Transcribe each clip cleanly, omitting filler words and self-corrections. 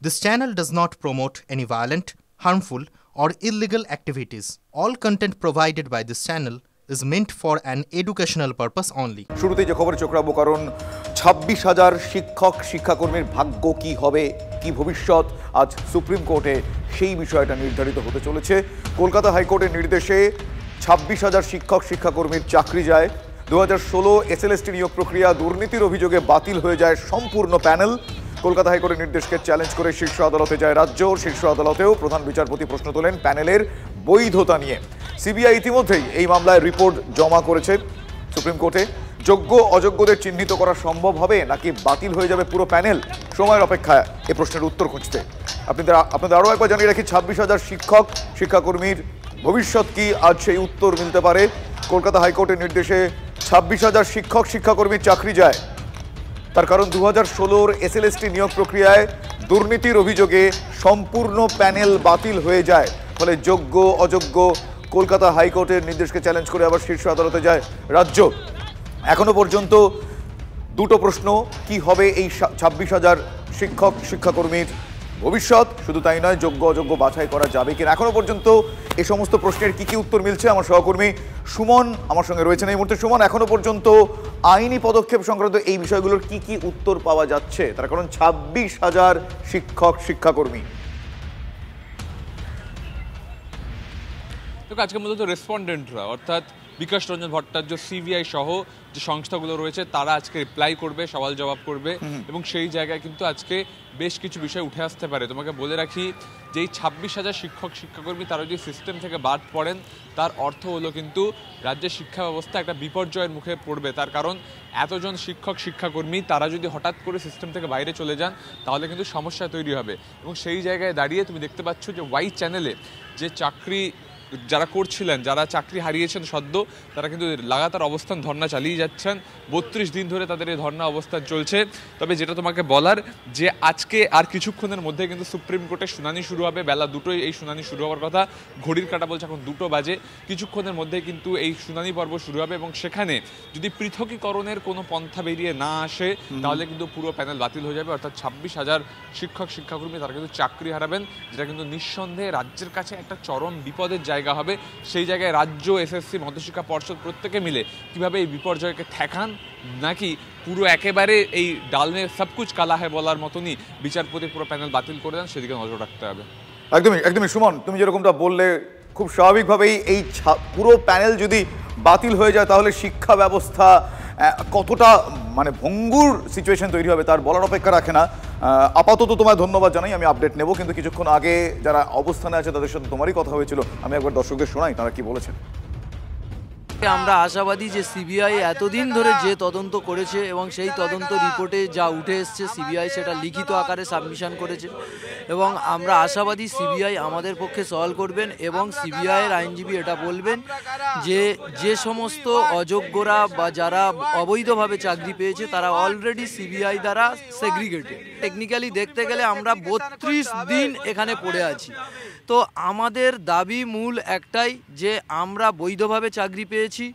This channel does not promote any violent, harmful, or illegal activities. All content provided by this channel is meant for an educational purpose only. শুরুতেই যে খবরে চোখ রাখবো, কারণ 26,000 শিক্ষক শিক্ষাকর্মীর ভাগ্য কি হবে, কি ভবিষ্যৎ, আজ সুপ্রিম কোর্টে সেই বিষয়টা নির্ধারিত হতে চলেছে। কলকাতা হাইকোর্টের নির্দেশে 26,000 শিক্ষক শিক্ষাকর্মীর চাকরি যায়। 2016 এসএলএসটি নিয়োগ প্রক্রিয়া দুর্নীতির অভিযোগে বাতিল হয়ে যায় সম্পূর্ণ প্যানেল। কলকাতা হাইকোর্টের নির্দেশকে চ্যালেঞ্জ করে শীর্ষ আদালতে যায় রাজ্য। শীর্ষ আদালতেও প্রধান বিচারপতি প্রশ্ন তোলেন প্যানেলের বৈধতা নিয়ে। সিবিআই ইতিমধ্যেই এই মামলায় রিপোর্ট জমা করেছে সুপ্রিম কোর্টে। যোগ্য অযোগ্যদের চিহ্নিত করা সম্ভব হবে নাকি বাতিল হয়ে যাবে পুরো প্যানেল? সময়ের অপেক্ষা এ প্রশ্নের উত্তর খুঁজতে। আপনাদের আরও একবার জানিয়ে রাখি, 26,000 শিক্ষক শিক্ষাকর্মীর ভবিষ্যৎ কি, আজ সেই উত্তর মিলতে পারে। কলকাতা হাইকোর্টের নির্দেশে 26,000 শিক্ষক শিক্ষাকর্মীর চাকরি যায়। তার কারণ 2016 এসএলএসটি নিয়োগ প্রক্রিয়ায় দুর্নীতির অভিযোগে সম্পূর্ণ প্যানেল বাতিল হয়ে যায়। ফলে যোগ্য অযোগ্য কলকাতা হাইকোর্টের নির্দেশকে চ্যালেঞ্জ করে আবার শীর্ষ আদালতে যায় রাজ্য। এখনো পর্যন্ত দুটো প্রশ্ন, কি হবে এই 26,000 শিক্ষক শিক্ষাকর্মীর ভবিষ্যৎ, শুধু তাই নয় যোগ্য অযোগ্য বাছাই করা যাবে কিনা। এখনো পর্যন্ত এই সমস্ত প্রশ্নের কি কি উত্তর মিলছে, আমার সহকর্মী সুমন আমার সঙ্গে রয়েছেন এই মুহূর্তে। সুমন, এখনো পর্যন্ত আইনি পদক্ষেপ সংক্রান্ত এই বিষয়গুলোর কি কি উত্তর পাওয়া যাচ্ছে, তার কারণ 26,000 শিক্ষক শিক্ষাকর্মী। আজকে মূলত রেসপন্ডেন্টরা, অর্থাৎ বিকাশ রঞ্জন ভট্টাচার্য, সিবিআই সহ যে সংস্থাগুলো রয়েছে তারা আজকে রিপ্লাই করবে, সওয়াল জবাব করবে, এবং সেই জায়গায় কিন্তু আজকে বেশ কিছু বিষয় উঠে আসতে পারে। তোমাকে বলে রাখি যে এই 26,000 শিক্ষক শিক্ষাকর্মী তারা যদি সিস্টেম থেকে বাদ পড়েন, তার অর্থ হলো কিন্তু রাজ্যের শিক্ষা ব্যবস্থা একটা বিপর্যয়ের মুখে পড়বে। তার কারণ এতজন শিক্ষক শিক্ষাকর্মী তারা যদি হঠাৎ করে সিস্টেম থেকে বাইরে চলে যান, তাহলে কিন্তু সমস্যা তৈরি হবে। এবং সেই জায়গায় দাঁড়িয়ে তুমি দেখতে পাচ্ছ যে ওয়াই চ্যানেলে যে চাকরি যারা করছিলেন, যারা চাকরি হারিয়েছেন সদ্য, তারা কিন্তু লাগাতার অবস্থান ধর্ণা চালিয়ে যাচ্ছেন। 32 দিন ধরে তাদের এই ধর্ণা অবস্থান চলছে। তবে যেটা তোমাকে বলার, যে আজকে আর কিছুক্ষণের মধ্যে কিন্তু সুপ্রিম কোর্টে শুনানি শুরু হবে। বেলা 2টোয় এই শুনানি শুরু হওয়ার কথা, ঘড়ির কাঁটা বলছে এখন 2টো বাজে। কিছুক্ষণের মধ্যে কিন্তু এই শুনানি পর্ব শুরু হবে, এবং সেখানে যদি পৃথকীকরণের কোনো পন্থা বেরিয়ে না আসে, তাহলে কিন্তু পুরো প্যানেল বাতিল হয়ে যাবে। অর্থাৎ 26,000 শিক্ষক শিক্ষাকর্মী তারা কিন্তু চাকরি হারাবেন, যেটা কিন্তু নিঃসন্দেহে রাজ্যের কাছে একটা চরম বিপদের জায়গা হবে। সেই জায়গায় রাজ্য, এসএসসি, মধ্যশিক্ষা পর্ষদ প্রত্যেকে মিলে কিভাবে এই বিপর্যয়কে ঠেকান, নাকি পুরো একেবারে এই ডালমে সবকুচ কালা হয় বলার মতনই বিচারপতি পুরো প্যানেল বাতিল করে দেন, সেদিকে নজর রাখতে হবে। একদমই সুমন, তুমি যেরকমটা বললে, খুব স্বাভাবিকভাবেই এই পুরো প্যানেল যদি বাতিল হয়ে যায়, তাহলে শিক্ষা ব্যবস্থা কতটা ভঙ্গুর সিচুয়েশন তৈরি হবে তার বলার অপেক্ষা রাখে না। আপাতত তোমায় ধন্যবাদ জানাই, আমি আপডেট নেব, কিন্তু কিছুক্ষণ আগে যারা অবস্থানে আছে তাদের সাথে তোমারই কথা হয়েছিল, আমি একবার দর্শকদের শোনাই তারা কি বলেছেন। আমরা আশাবাদী যে সিবিআই এতদিন ধরে যে তদন্ত করেছে এবং সেই তদন্ত রিপোর্টে যা উঠে এসছে, সিবিআই সেটা লিখিত আকারে সাবমিশন করেছে, এবং আমরা আশাবাদী সিবিআই আমাদের পক্ষে সওয়াল করবেন, এবং সিবিআইয়ের আইনজীবী এটা বলবেন যে যে সমস্ত অযোগ্যরা বা যারা অবৈধভাবে চাকরি পেয়েছে তারা অলরেডি সিবিআই দ্বারা সেগ্রিগেটেড। টেকনিক্যালি দেখতে গেলে আমরা 32 দিন এখানে পড়ে আছি। তো আমাদের দাবি মূল একটাই, যে আমরা বৈধভাবে চাকরি পেয়েছি,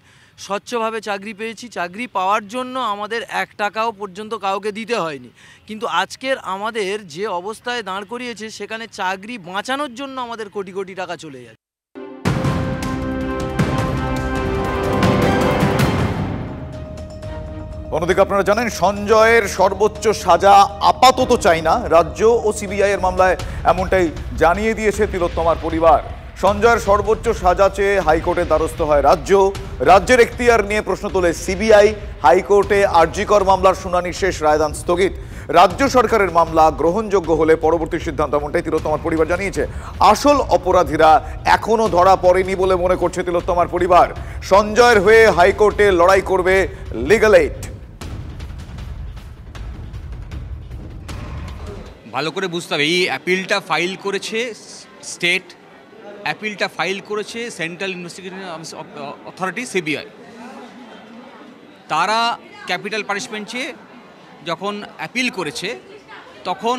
স্বচ্ছভাবে চাকরি পেয়েছি, চাকরি পাওয়ার জন্য আমাদের 1 টাকাও পর্যন্ত কাউকে দিতে হয়নি। কিন্তু আজকের আমাদের যে অবস্থায় দাঁড় করিয়েছে, সেখানে চাকরি বাঁচানোর জন্য আমাদের কোটি কোটি টাকা চলে যাচ্ছে। অন্যদিকে আপনারা জানেন, সঞ্জয়ের সর্বোচ্চ সাজা আপাতত চাই না রাজ্য, ও সিবিআইয়ের মামলায় এমনটাই জানিয়ে দিয়েছে তিলোত্তমার পরিবার। সঞ্জয়ের সর্বোচ্চ সাজা চেয়ে হাইকোর্টের দ্বারস্থ হয় রাজ্য। রাজ্যের এখতিয়ার নিয়ে প্রশ্ন তোলে সিবিআই। হাইকোর্টে আরজিকর মামলার শুনানি শেষ, রায়দান স্থগিত। রাজ্য সরকারের মামলা গ্রহণযোগ্য হলে পরবর্তী সিদ্ধান্ত, এমনটাই তিলোত্তমার পরিবার জানিয়েছে। আসল অপরাধীরা এখনো ধরা পড়েনি বলে মনে করছে তিলোত্তমার পরিবার। সঞ্জয়ের হয়ে হাইকোর্টে লড়াই করবে লিগ্যাল এইড। ভালো করে বুঝতে হবে, এই অ্যাপিলটা ফাইল করেছে স্টেট, অ্যাপিলটা ফাইল করেছে সেন্ট্রাল ইনভেস্টিগেশন অথরিটি সিবিআই। তারা ক্যাপিটাল পানিশমেন্ট চেয়ে যখন অ্যাপিল করেছে, তখন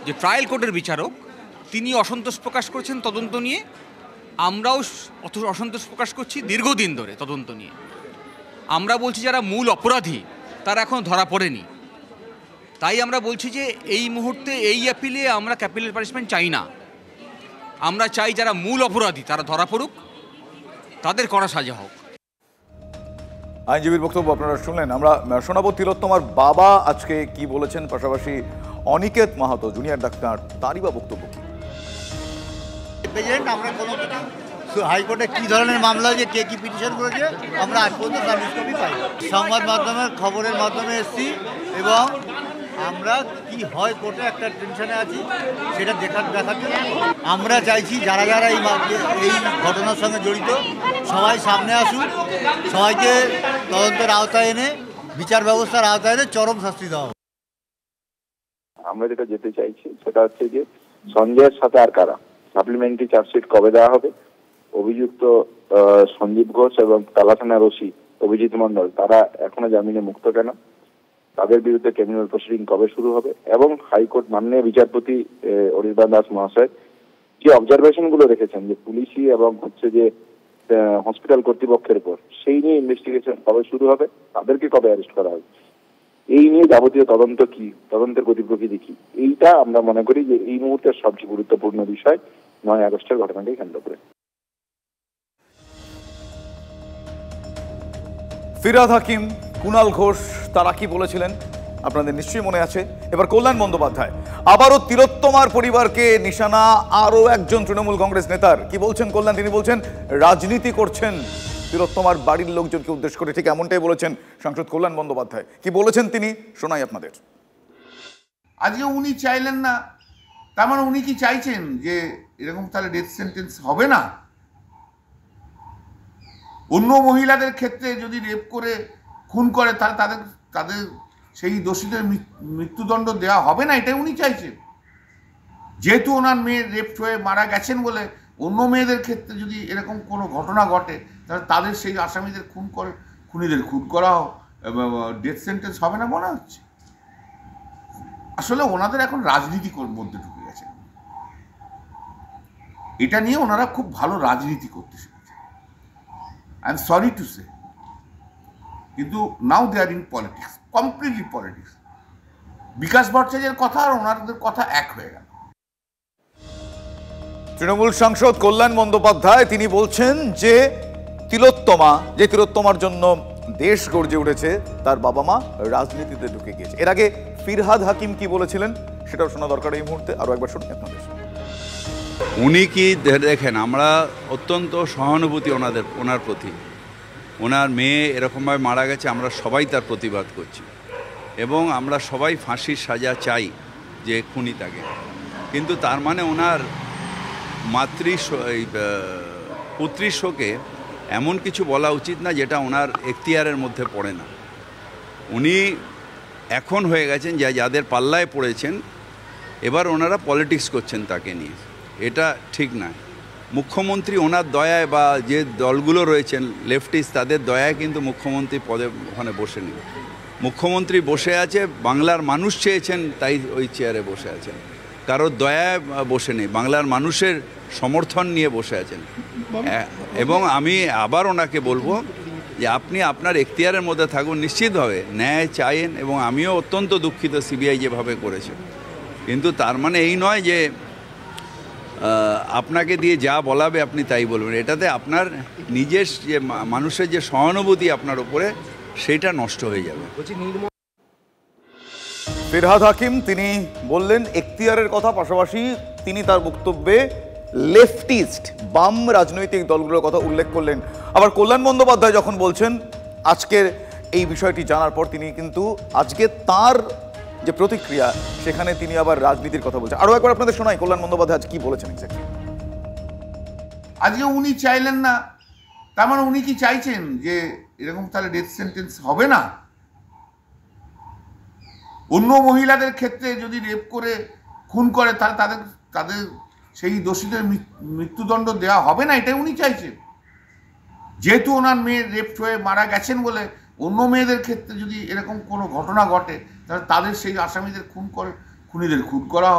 যে ট্রায়াল কোর্টের বিচারক তিনি অসন্তোষ প্রকাশ করেছেন তদন্ত নিয়ে। আমরাও অসন্তোষ প্রকাশ করছি দীর্ঘদিন ধরে তদন্ত নিয়ে। আমরা বলছি যারা মূল অপরাধী তারা এখনও ধরা পড়েনি। তাই আমরা বলছি যে এই মুহূর্তে এই অ্যাপিলে আমরা ক্যাপিটাল পানিশমেন্ট চাই না। আমরা চাই যারা মূল অপরাধী তারা ধরা পড়ুক, তাদের কড়া সাজা হোক। আইনজীবীর বক্তব্য আপনারা শুনলেন। আমরা শোনাবো তিলোত্তমার বাবা আজকে কি বলেছেন, পাশাপাশি অনিকেত মাহাতো জুনিয়র ডাক্তার, তারই বা বক্তব্য কি। প্রেসিডেন্ট, আমরা কোনো হাইকোর্টে কী ধরনের মামলা যে কে কী পিটিশন করেছে আমরা আজ পর্যন্ত সার্ভিস কপি পাই। সংবাদ মাধ্যমের খবরের মাধ্যমে এসেছি এবং আমরা কি হয় কোর্টে একটা টেনশনে আছি, সেটা দেখাতে আমরা চাইছি যারা যারা এই ঘটনার সঙ্গে জড়িত সবাই সামনে আসুক, সবাইকে তদন্তের আওতায় এনে বিচার ব্যবস্থার আওতায় এনে চরম শাস্তি দেওয়া। আমরা যেটা যেতে চাইছি সেটা হচ্ছে যে সঞ্জয়ের সাথে আর কারা, সাপ্লিমেন্টারি চার্জশিট কবে দেওয়া হবে, অভিযুক্ত সঞ্জীব ঘোষ এবং তালা থানার ওসি অভিজিৎ মন্ডল তারা এখনো জামিনে মুক্ত কেন, তাদের বিরুদ্ধে ক্রিমিনাল প্রসিডিং কবে শুরু হবে, এবং হাইকোর্ট মাননীয় বিচারপতি অনির্বাণ দাস মহাশয় যে অবজারভেশন গুলো রেখেছেন যে পুলিশি এবং হচ্ছে যে হসপিটাল কর্তৃপক্ষের উপর, সেই নিয়ে ইনভেস্টিগেশন কবে শুরু হবে, তাদেরকে কবে অ্যারেস্ট করা হবে, এই নিয়ে যাবতীয় তদন্ত কি, তদন্তের গতি প্রকৃতি কি, এইটা আমরা মনে করি যে এই মুহূর্তের সবচেয়ে গুরুত্বপূর্ণ বিষয় 9 আগস্টের ঘটনাকে কেন্দ্র করে। ফিরহাদ হাকিম, কুণাল ঘোষ তারা কি বলেছিলেন আপনাদের নিশ্চয়ই মনে আছে। এবার কল্যাণ বন্দ্যোপাধ্যায় আবারও তিলোত্তমার পরিবারকে নিশানা আরও একজন তৃণমূল কংগ্রেস নেতার। কি বলছেন কল্যাণ? তিনি বলছেন রাজনীতি করছেন তিলোত্তমার বাড়ির লোকজনকে উদ্দেশ্য করে, ঠিক এমনটাই বলেছেন সাংসদ কল্যাণ বন্দ্যোপাধ্যায়। কি বলেছেন তিনি শোনাই আপনাদের। আজকে উনি চাইলেন না, তার মানে উনি কি চাইছেন যে এরকম তাহলে ডেথ সেন্টেন্স হবে না? অন্য মহিলাদের ক্ষেত্রে যদি রেপ করে খুন করে তাহলে তাদের সেই দোষীদের মৃত্যুদণ্ড দেওয়া হবে না, এটাই উনি চাইছেন। যেহেতু ওনার মেয়ে রেপ হয়ে মারা গেছেন বলে অন্য মেয়েদের ক্ষেত্রে যদি এরকম কোনো ঘটনা ঘটে তাহলে তাদের সেই আসামিদের খুনিদের খুন করা ডেথ সেন্টেন্স হবে না মনে হচ্ছে। আসলে ওনাদের এখন রাজনীতির মধ্যে ঢুকে গেছে, এটা নিয়ে ওনারা খুব ভালো রাজনীতি করতে শিখেছে। I am sorry to say, কিন্তু নাও দে আর ইন পলিটিক্স, কমপ্লিটলি পলিটিক্স। বিকাশ ভট্টাচার্যের কথা আর ওনাদের কথা এক হয়ে গেল। তৃণমূল সাংসদ কল্যাণ বন্দ্যোপাধ্যায় তিনি বলছেন যে তিলোত্তমার জন্য দেশ গর্জে উঠেছে, তার বাবা মা রাজনীতিতে ঢুকে গিয়েছে। এর আগে ফিরহাদ হাকিম কি বলেছিলেন সেটাও শোনা দরকার এই মুহূর্তে। আরো একবার শুনুন আপনাদের। উনি কি দেখেন, আমরা অত্যন্ত সহানুভূতি ওনার প্রতি। ওনার মেয়ে এরকমভাবে মারা গেছে, আমরা সবাই তার প্রতিবাদ করছি এবং আমরা সবাই ফাঁসির সাজা চাই যে খুনি তাকে। কিন্তু তার মানে ওনার পুত্রীর শোকে এমন কিছু বলা উচিত না যেটা ওনার এখতিয়ারের মধ্যে পড়ে না। উনি এখন হয়ে গেছেন যাদের পাল্লায় পড়েছেন, এবার ওনারা পলিটিক্স করছেন তাকে নিয়ে, এটা ঠিক না। মুখ্যমন্ত্রী ওনার দয়ায় বা যে দলগুলো রয়েছেন লেফটিস্ট তাদের দয়ায় কিন্তু মুখ্যমন্ত্রী পদে ওখানে বসে নেই। মুখ্যমন্ত্রী বসে আছে, বাংলার মানুষ চেয়েছেন তাই ওই চেয়ারে বসে আছেন, কারোর দয়ায় বসে নেই, বাংলার মানুষের সমর্থন নিয়ে বসে আছেন। এবং আমি আবার ওনাকে বলবো যে আপনি আপনার এখতিয়ারের মধ্যে থাকুন, নিশ্চিতভাবে ন্যায় চাইেন, এবং আমিও অত্যন্ত দুঃখিত সিবিআই যেভাবে করেছে। কিন্তু তার মানে এই নয় যে আপনাকে দিয়ে যা বলাবে আপনি তাই বলবেন, এটাতে আপনার নিজের যে মানুষের যে সহানুভূতি আপনার উপরে সেটা নষ্ট হয়ে যাবে। ফিরহাদ হাকিম তিনি বললেন এখতিয়ারের কথা, পাশাপাশি তিনি তার বক্তব্যে লেফটিস্ট বাম রাজনৈতিক দলগুলোর কথা উল্লেখ করলেন। আবার কল্যাণ বন্দ্যোপাধ্যায় যখন বলছেন আজকের এই বিষয়টি জানার পর, তিনি কিন্তু আজকে তার যে প্রতিক্রিয়া সেখানে তিনি আবার রাজনীতির কথা বলছেন। আরো একবার আপনাদের শোনাই কল্যাণ বন্দ্যোপাধ্যায় আজ কি বলেছেন এক্স্যাক্টলি। আজকে উনি চাইলেন না, তার মানে উনি কি চাইছেন যে এরকম তাহলে ডেথ সেন্টেন্স হবে না? অন্য মহিলাদের ক্ষেত্রে যদি রেপ করে খুন করে তাহলে তাদের সেই দোষীদের মৃত্যুদণ্ড দেওয়া হবে না, এটাই উনি চাইছেন। যেহেতু ওনার মেয়ে রেপ হয়ে মারা গেছেন বলে অন্য মেয়েদের ক্ষেত্রে যদি এরকম কোনো ঘটনা ঘটে তাহলে তাদের সেই আসামিদের খুনিদের খুন করা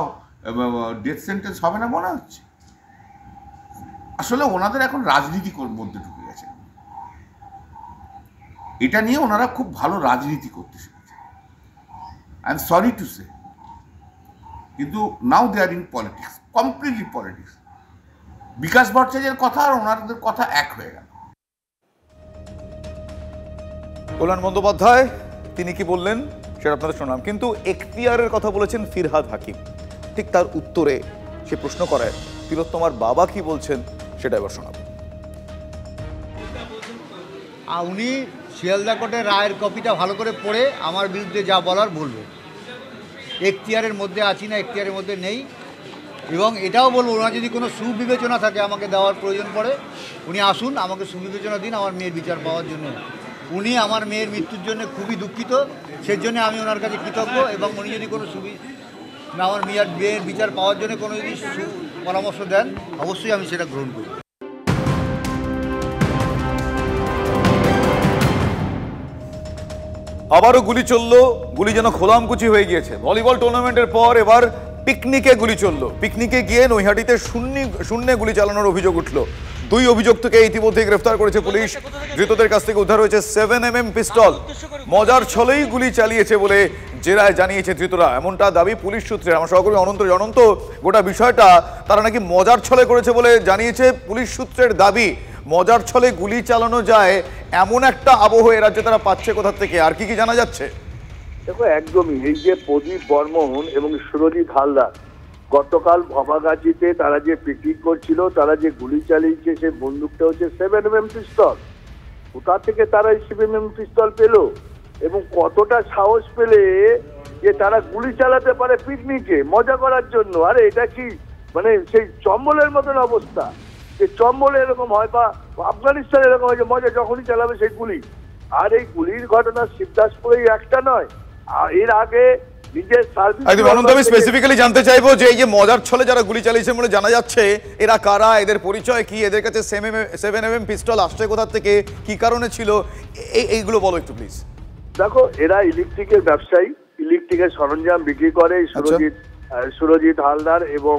ডেথ সেন্টেন্স হবে না মনে হচ্ছে। আসলে ওনাদের এখন রাজনীতির মধ্যে ঢুকে গেছে, এটা নিয়ে ওনারা খুব ভালো রাজনীতি করতে শিখেছে। I am sorry to say, কিন্তু নাও দে আর ইন পলিটিক্স, কমপ্লিটলি পলিটিক্স। বিকাশ ভট্টাচার্যের কথা আর ওনাদের কথা এক হয়ে গেল। কল্যাণ বন্দ্যোপাধ্যায় তিনি কি বললেন সেটা আপনাদের শোনাম, কিন্তু এখতিয়ারের কথা বলেছেন ফিরহাদ হাকিম। ঠিক তার উত্তরে সে প্রশ্ন করায় তিলোত্তমার বাবা কি বলছেন সেটা এবার শোনাব। উনি শিয়ালদা কোর্টের রায়ের কপিটা ভালো করে পড়ে আমার বিরুদ্ধে যা বলার বলবে। এখতিয়ারের মধ্যে আছি না এখতিয়ারের মধ্যে নেই, এবং এটাও বলবো ওনার যদি কোনো সুবিবেচনা থাকে আমাকে দেওয়ার প্রয়োজন পড়ে উনি আসুন, আমাকে সুবিবেচনা দিন আমার মেয়ের বিচার পাওয়ার জন্য। উনি আমার মেয়ের মৃত্যুর জন্য খুবই দুঃখিত, সেজন্য আমি ওনার কাছে কৃতজ্ঞ, এবং উনি যদি কোনো আমার মেয়ের বিচার পাওয়ার জন্য কোনো যদি পরামর্শ দেন অবশ্যই আমি সেটা গ্রহণ করি। আবারও গুলি চলল, গুলি যেন খোলামকুচি হয়ে গিয়েছে। ভলিবল টুর্নামেন্টের পর এবার পিকনিকে গুলি চলল। পিকনিকে গিয়ে নৈহাটিতে শূন্যে গুলি চালানোর অভিযোগ উঠল। 2 অভিযুক্তকে ইতিমধ্যে গ্রেফতার করেছে পুলিশ। ধৃতদের কাছ থেকে উদ্ধার হয়েছে 7mm পিস্তল। মজার ছলেই গুলি চালিয়েছে বলে জেরায় জানিয়েছে ধৃতরা, এমনটা দাবি পুলিশ সূত্রে। আমার সহকর্মী অনন্ত গোটা বিষয়টা তারা নাকি মজার ছলে করেছে বলে জানিয়েছে পুলিশ সূত্রের দাবি। মজার ছলে গুলি চালানো যায় এমন একটা আবহ এ রাজ্যে তারা পাচ্ছে কোথা থেকে, আর কি কি জানা যাচ্ছে? দেখো, একদমই এই যে প্রদীপ বর্মন এবং সুরজিৎ হালদার গতকাল ভবাগাছিতে তারা যে পিকনিক করছিল, তারা যে গুলি চালিয়েছে সেই বন্দুকটা হচ্ছে 7mm পিস্তল। কোথা থেকে তারা এই 7mm পিস্তল পেল এবং কতটা সাহস পেলে যে তারা গুলি চালাতে পারে পিকনিকে মজা করার জন্য? আরে এটা কি মানে সেই চম্বলের মতন অবস্থা, যে চম্বলে এরকম হয় বা আফগানিস্তানে এরকম হয় যে মজা যখনই চালাবে সেই গুলি। আর এই গুলির ঘটনা শিবদাসপুরেই একটা নয়, আর এর আগে নিজের সার্ভিস। আমি স্পেসিফিক্যালি জানতে চাইবো যে এই যে মজার ছলে যারা গুলি চালিয়েছে বলে জানা যাচ্ছে, এরা কারা, এদের পরিচয় কি, এদের কাছে 7mm পিস্তল আসছে কোথা থেকে, কি কারণে ছিল, এইগুলো বলো একটু প্লিজ। দেখো, এরা ইলেকট্রিকের ব্যবসায়ী, ইলেকট্রিকের সরঞ্জাম বিক্রি করে। সুরজিৎ হালদার এবং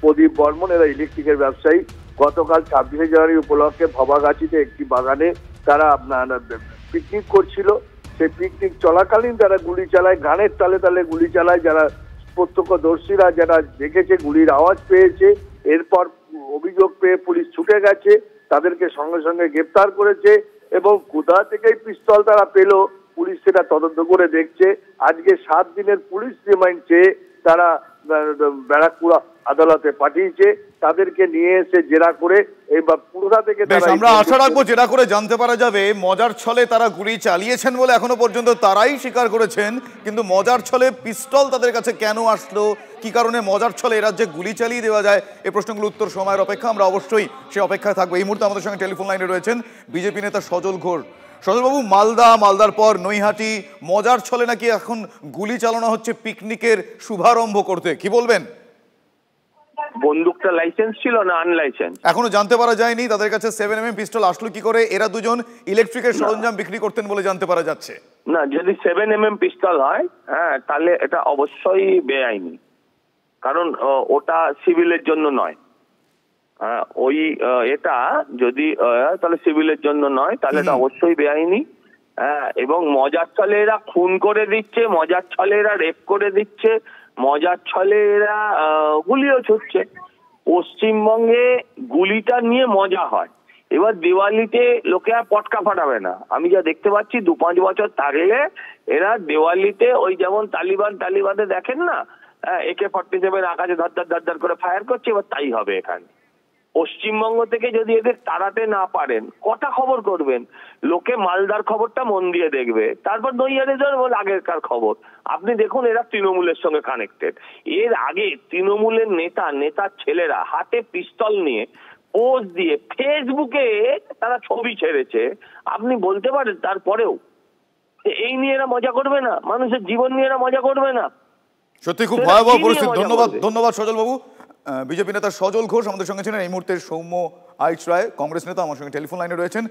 প্রদীপ বর্মন এরা ইলেকট্রিকের ব্যবসায়ী। গতকাল 26শে জানুয়ারি উপলক্ষে ভবাগাছিতে একটি বাগানে তারা পিকনিক করছিল। সেই পিকনিক চলাকালীন তারা গুলি চালায়, গানের তালে তালে গুলি চালায়। যারা প্রত্যক্ষদর্শীরা যারা দেখেছে গুলির আওয়াজ পেয়েছে, এরপর অভিযোগ পেয়ে পুলিশ ছুটে গেছে, তাদেরকে সঙ্গে সঙ্গে গ্রেপ্তার করেছে এবং কোথা থেকেই পিস্তল তারা পেল পুলিশ সেটা তদন্ত করে দেখছে। আজকে 7 দিনের পুলিশ রিমান্ড চেয়ে তারা ব্যারাকপুর আদালতে পাঠিয়েছে। তাদেরকে নিয়ে এসে জেরা করে এইবার পুরোটা থেকে আমরা আশা রাখবো জেরা করে জানতে পারা যাবে মজার ছলে তারা গুলি চালিয়েছেন বলে এখনো পর্যন্ত তারাই স্বীকার করেছেন, কিন্তু মজার ছলে পিস্তল তাদের কাছে কেন আসলো, কি কারণে মজার ছলে এ রাজ্যে গুলি চালিয়ে দেওয়া যায়, এই প্রশ্নগুলো উত্তর সময়ের অপেক্ষা। আমরা অবশ্যই সে অপেক্ষায় থাকবো। এই মুহূর্তে আমাদের সঙ্গে টেলিফোন লাইনে রয়েছেন বিজেপি নেতা সজল ঘোষ। সজলবাবু, মালদার পর নৈহাটি, মজার ছলে নাকি এখন গুলি চালানো হচ্ছে পিকনিকের শুভারম্ভ করতে, কি বলবেন? বন্দুকটা লাইসেন্স ছিল না আনলাইসেন্স এখনো জানতে পারা যায়নি। তাদের কাছে 7mm পিস্তল আসলো কি করে? এরা দুজন ইলেকট্রিকের সরঞ্জাম বিক্রি করতেন বলে জানতে পারা যাচ্ছে। না, যদি 7mm পিস্তল হয় হ্যাঁ তাহলে এটা অবশ্যই বেআইনি, কারণ ওটা সিভিলের জন্য নয়। ওই এটা যদি তাহলে সিভিলের জন্য নয়, তাহলে এটা অবশ্যই বেআইনি। এবং মজার ছলে এরা খুন করে দিচ্ছে, মজার ছলে এরা রেপ করে দিচ্ছে, মজার ছলে এরা গুলিও ছুটছে। পশ্চিমবঙ্গে গুলিটা নিয়ে মজা হয়। এবার দিওয়ালিতে লোকে আর পটকা ফাটাবে না। আমি যা দেখতে পাচ্ছি 2-5 বছর থাকলে এরা দিওয়ালিতে ওই যেমন তালিবানে দেখেন না AK-47 আকাশে ধর করে ফায়ার করছে, এবার তাই হবে এখানে। পশ্চিমবঙ্গ থেকে যদি এদের তাড়াতে না পারেন কটা খবর করবেন? লোকে মালদার খবরটা মন দিয়ে দেখবে, তারপর নৈহাটি বল আগেরকার খবর। আপনি দেখুন এরা তৃণমূলের সঙ্গে কানেক্টেড। এর আগে তৃণমূলের নেতার ছেলেরা হাতে পিস্তল নিয়ে পোজ দিয়ে ফেসবুকে তারা ছবি ছেড়েছে। আপনি বলতে পারেন তারপরেও এই নিয়ে এরা মজা করবে না? মানুষের জীবন নিয়ে এরা মজা করবে না? সত্যি খুব ভয়াবহ পরিস্থিতি। ধন্যবাদ সজল বাবু। বিজেপি নেতা সজল ঘোষ আমাদের সঙ্গে ছিলেন। এই মুহূর্তে সৌম্য আইচ রায় কংগ্রেস নেতা আমার সঙ্গে টেলিফোন লাইনে রয়েছেন।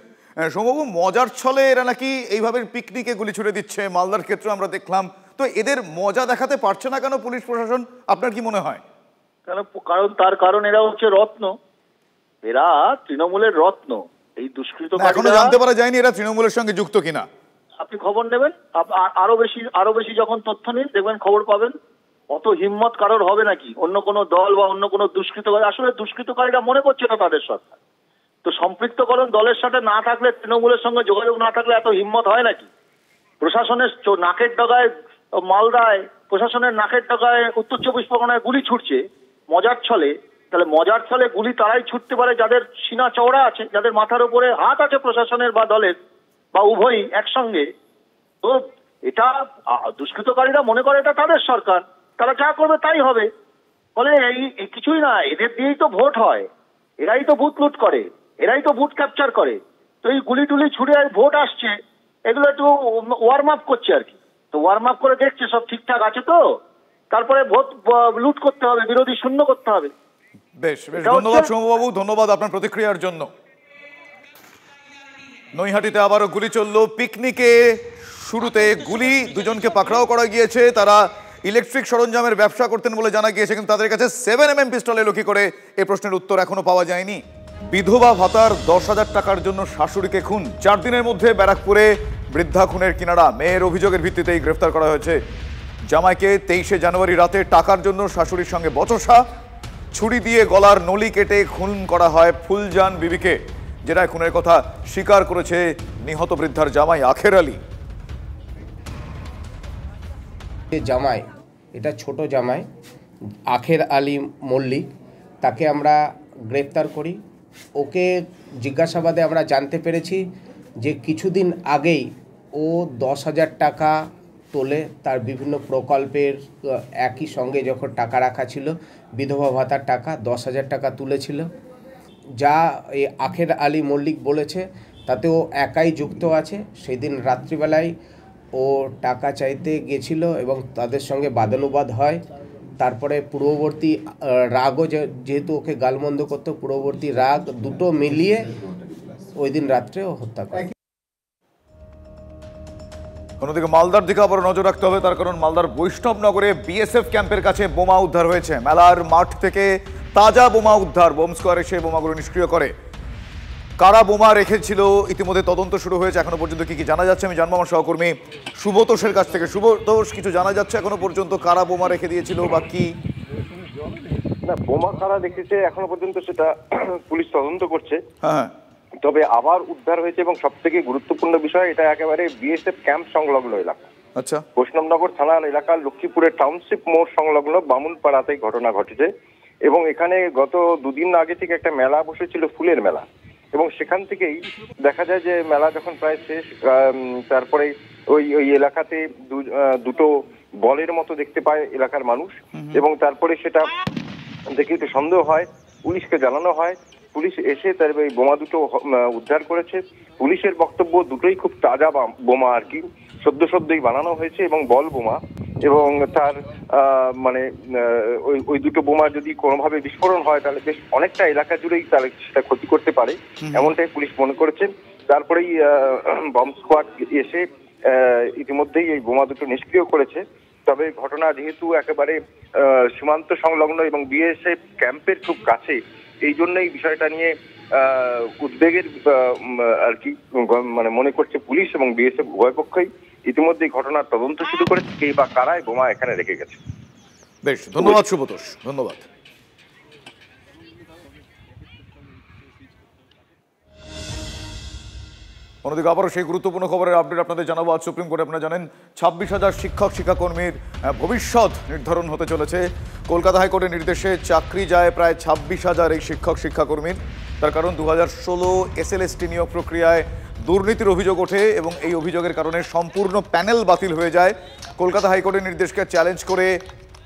সৌম্যবাবু, মজার ছলে এরা নাকি এইভাবে পিকনিকে গুলি ছুড়ে দিচ্ছে, মালদার ক্ষেত্রে আমরা দেখলাম, তো এদের মজা দেখাতে পারছে না কেন পুলিশ প্রশাসন, আপনার কি মনে হয়? তার কারণ এরা হচ্ছে রত্ন, এরা তৃণমূলের রত্ন। এই দুষ্কৃত এখনো জানতে পারা যায়নি এরা তৃণমূলের সঙ্গে যুক্ত কিনা। আপনি খবর নেবেন, আরো বেশি যখন তথ্য নিন দেখবেন খবর পাবেন। অত হিম্মত কারোর হবে নাকি অন্য কোনো দল বা অন্য কোনো দুষ্কৃতকারী, আসলে দুষ্কৃতকারীরা মনে করছে না তাদের সরকার, তো সম্পৃক্তকরণ দলের সাথে না থাকলে, তৃণমূলের সঙ্গে যোগাযোগ না থাকলে এত হিম্মত হয় নাকি? প্রশাসনের নাকের ডগায় মালদায়, প্রশাসনের নাকের ডগায় উত্তর 24 পরগনায় গুলি ছুটছে মজার ছলে, তাহলে মজার ছলে গুলি তারাই ছুটতে পারে যাদের সিনা চওড়া আছে, যাদের মাথার উপরে হাত আছে প্রশাসনের বা দলের বা উভয়ই একসঙ্গে। তো এটা দুষ্কৃতকারীরা মনে করে এটা তাদের সরকার, তারা যা করবে তাই হবে। ফলে এই কিছুই না, এদের দিয়েই তো ভোট হয়, এরাই তো বুথ লুট করে, এরাই তো বুথ ক্যাপচার করে। তো এই গুলি টুলি ছুড়ে ভোট আসছে, এগুলো একটু ওয়ার্ম আপ করছে আর কি। তো ওয়ার্ম আপ করে দেখছে সব ঠিকঠাক আছে, তো তারপরে ভোট লুট করতে হবে, বিরোধী শূন্য করতে হবে। বেশ বেশ, ধন্যবাদ সৌম্যবাবু, ধন্যবাদ আপনার প্রতিক্রিয়ার জন্য। নৈহাটিতে আবারও গুলি চলল। পিকনিকে শুরুতে গুলি, দুজনকে পাকড়াও করা গিয়েছে। তারা ইলেকট্রিক সরঞ্জামের ব্যবসা করতেন বলে জানা গিয়েছে, কিন্তু তাদের কাছে 7mm পিস্তল এলো কি করে, এই প্রশ্নের উত্তর এখনো পাওয়া যায়নি। বিধবা ভাতার 10,000 টাকার জন্য শাশুড়িকে খুন, 4 দিনের মধ্যে ব্যারাকপুরে বৃদ্ধা খুনের কিনারা। মেয়ের অভিযোগের ভিত্তিতেই গ্রেফতার করা হয়েছে জামাইকে। 23শে জানুয়ারি রাতে টাকার জন্য শাশুড়ির সঙ্গে বচসা, ছুরি দিয়ে গলার নলি কেটে খুন করা হয় ফুলজান বিবিকে। জেরায় খুনের কথা স্বীকার করেছে নিহত বৃদ্ধার জামাই আখের আলী। জামাই, এটা ছোট জামাই আখের আলী মল্লিক, তাকে আমরা গ্রেপ্তার করি। ওকে জিজ্ঞাসাবাদে আমরা জানতে পেরেছি যে কিছুদিন আগেই ও 10,000 টাকা তোলে, তার বিভিন্ন প্রকল্পের একই সঙ্গে যখন টাকা রাখা ছিল, বিধবা ভাতার টাকা 10,000 টাকা তুলেছিল। যা এই আখের আলী মল্লিক বলেছে তাতে ও একাই যুক্ত আছে। সেদিন রাত্রিবেলায় ও টাকা চাইতে গেছিল এবং তাদের সঙ্গে বাদানুবাদ হয়। তারপরে পূর্ববর্তী রাগও, যেহেতু ওকে গালমন্দ করতো, পূর্ববর্তী রাগ দুটো মিলিয়ে ওই দিন রাত্রে ও হত্যা করে। অন্যদিকে মালদার দিকে আবার নজর রাখতে হবে, তার কারণ মালদার বৈষ্ণবনগরে বিএসএফ ক্যাম্পের কাছে বোমা উদ্ধার হয়েছে। মেলার মাঠ থেকে তাজা বোমা উদ্ধার, বোম স্কোয়ার এসে বোমাগুলো নিষ্ক্রিয় করে। কারা বোমা রেখেছিল ইতিমধ্যে তদন্ত শুরু হয়েছে। এখনো পর্যন্ত কি কি জানা যাচ্ছে আমি জানবো আমার সহকর্মী শুভতোষের কাছ থেকে। শুভতোষ, কিছু জানা যাচ্ছে এখনো পর্যন্ত কারা বোমা রেখে দিয়েছিল বা কি? না, বোমা কারা রেখেছে এখনো পর্যন্ত সেটা পুলিশ তদন্ত করছে। হ্যাঁ, তবে আবার উদ্ধার হয়েছে এবং সব থেকে গুরুত্বপূর্ণ বিষয়, এটা একেবারে বিএসএফ ক্যাম্প সংলগ্ন এলাকা। আচ্ছা, বৈষ্ণবনগর থানা এলাকার লক্ষ্মীপুরের টাউনশিপ মোড় সংলগ্ন বামুনপাড়াতেই ঘটনা ঘটেছে। এবং এখানে গত 2 দিন আগে থেকে একটা মেলা বসেছিল, ফুলের মেলা, এবং সেখান থেকেই দেখা যায় যে মেলা যখন প্রায় শেষ, তারপরে ওই এলাকাতে দুটো বলের মতো দেখতে পায় এলাকার মানুষ, এবং তারপরে সেটা দেখে একটু সন্দেহ হয়, পুলিশকে জানানো হয়। পুলিশ এসে তার এই বোমা দুটো উদ্ধার করেছে। পুলিশের বক্তব্য দুটোই খুব তাজা বোমা আর কি, সদ্যই বানানো হয়েছে এবং বল বোমা, এবং তার মানে ওই দুটো বোমা যদি কোনোভাবে বিস্ফোরণ হয় তাহলে বেশ অনেকটা এলাকা জুড়েই তাহলে সেটা ক্ষতি করতে পারে, এমনটাই পুলিশ মনে করেছেন। তারপরেই বম স্কোয়াড এসে ইতিমধ্যেই এই বোমা দুটো নিষ্ক্রিয় করেছে। তবে ঘটনা যেহেতু একেবারে সীমান্ত সংলগ্ন এবং বিএসএফ ক্যাম্পের খুব কাছে, এই জন্যই বিষয়টা নিয়ে উদ্বেগের আর কি মানে মনে করছে পুলিশ এবং বিএসএফ উভয় পক্ষই। ইতিমধ্যে ঘটনার তদন্ত শুরু করেছে, কে বা কারা বোমা এখানে রেখে গেছে। বেশ, ধন্যবাদ শুভতোষ, ধন্যবাদ। অন্যদিকে আবারও সেই গুরুত্বপূর্ণ খবরের আপডেট আপনাদের জানাবো। আজ সুপ্রিম কোর্টে আপনারা জানেন 26,000 শিক্ষাকর্মীর ভবিষ্যৎ নির্ধারণ হতে চলেছে। কলকাতা হাইকোর্টের নির্দেশে চাকরি যায় প্রায় 26,000 এই শিক্ষাকর্মীর। তার কারণ 2016 এসএলএসটি নিয়োগ প্রক্রিয়ায় দুর্নীতির অভিযোগ ওঠে এবং এই অভিযোগের কারণে সম্পূর্ণ প্যানেল বাতিল হয়ে যায়। কলকাতা হাইকোর্টের নির্দেশকে চ্যালেঞ্জ করে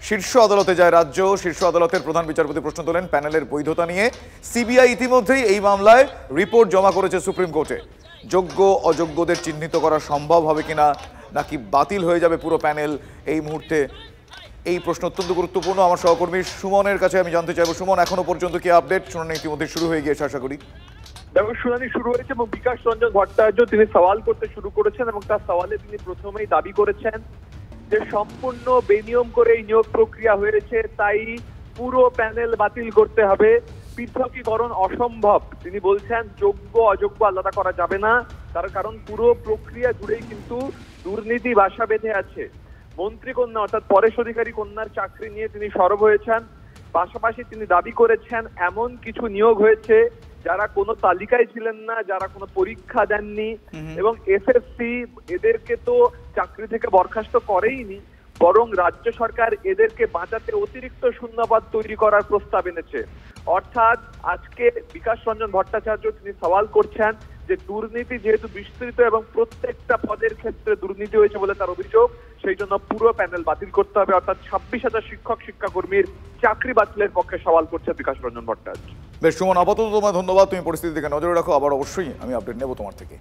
শীর্ষ আদালতে যায় রাজ্য। শীর্ষ আদালতের প্রধান বিচারপতি প্রশ্ন তোলেন প্যানেলের বৈধতা নিয়ে। সিবিআই ইতিমধ্যেই এই মামলায় রিপোর্ট জমা করেছে সুপ্রিম কোর্টে। যোগ্য অযোগ্যদের চিহ্নিত করা সম্ভব হবে কিনা, নাকি বাতিল হয়ে যাবে পুরো প্যানেল, এই মুহূর্তে এই প্রশ্ন অত্যন্ত গুরুত্বপূর্ণ। আমার সহকর্মী সুমনের কাছে আমি জানতে চাইবো, সুমন, এখনো পর্যন্ত কি আপডেট? শুনানি ইতিমধ্যে শুরু হয়ে গিয়েছে আশা করি। দেখো, শুনানি শুরু হয়েছে এবং বিকাশ রঞ্জন ভট্টাচার্য তিনি সওয়াল করতে শুরু করেছেন এবং তার সওয়ালে তিনি প্রথমেই দাবি করেছেন যে সম্পূর্ণ বেনিয়ম করে এই নিয়োগ প্রক্রিয়া হয়েছে, তাই পুরো প্যানেল বাতিল করতে হবে, পৃথকীকরণ অসম্ভব। তিনি বলছেন যোগ্য অযোগ্য আলাদা করা যাবে না, তার কারণ পুরো প্রক্রিয়া জুড়েই কিন্তু দুর্নীতি বাসা বেঁধে আছে। মন্ত্রী কন্যা অর্থাৎ পরেশ অধিকারী কন্যার চাকরি নিয়ে তিনি সরব হয়েছেন, পাশাপাশি তিনি দাবি করেছেন এমন কিছু নিয়োগ হয়েছে যারা কোনো তালিকায় ছিলেন না, যারা কোনো পরীক্ষা দেননি, এবং এসএসসি এদেরকে তো চাকরি থেকে বরখাস্ত করেইনি, বরং রাজ্য সরকার এদেরকে বাঁচাতে অতিরিক্ত শূন্যপদ তৈরি করার প্রস্তাব এনেছে। অর্থাৎ আজকে বিকাশ রঞ্জন ভট্টাচার্য তিনি সওয়াল করছেন যে দুর্নীতি যেহেতু বিস্তৃত এবং প্রত্যেকটা পদের ক্ষেত্রে দুর্নীতি হয়েছে বলে তার অভিযোগ, সেই জন্য পুরো প্যানেল বাতিল করতে হবে, অর্থাৎ 26,000 শিক্ষক শিক্ষাকর্মীর চাকরি বাতিলের পক্ষে সওয়াল করছে বিকাশ রঞ্জন ভট্টাচার্য। বেশ সুমন, আপাতত তোমার ধন্যবাদ, তুমি পরিস্থিতি দিকে নজরে রাখো, আবার অবশ্যই আমি আপডেট নেব তোমার থেকে।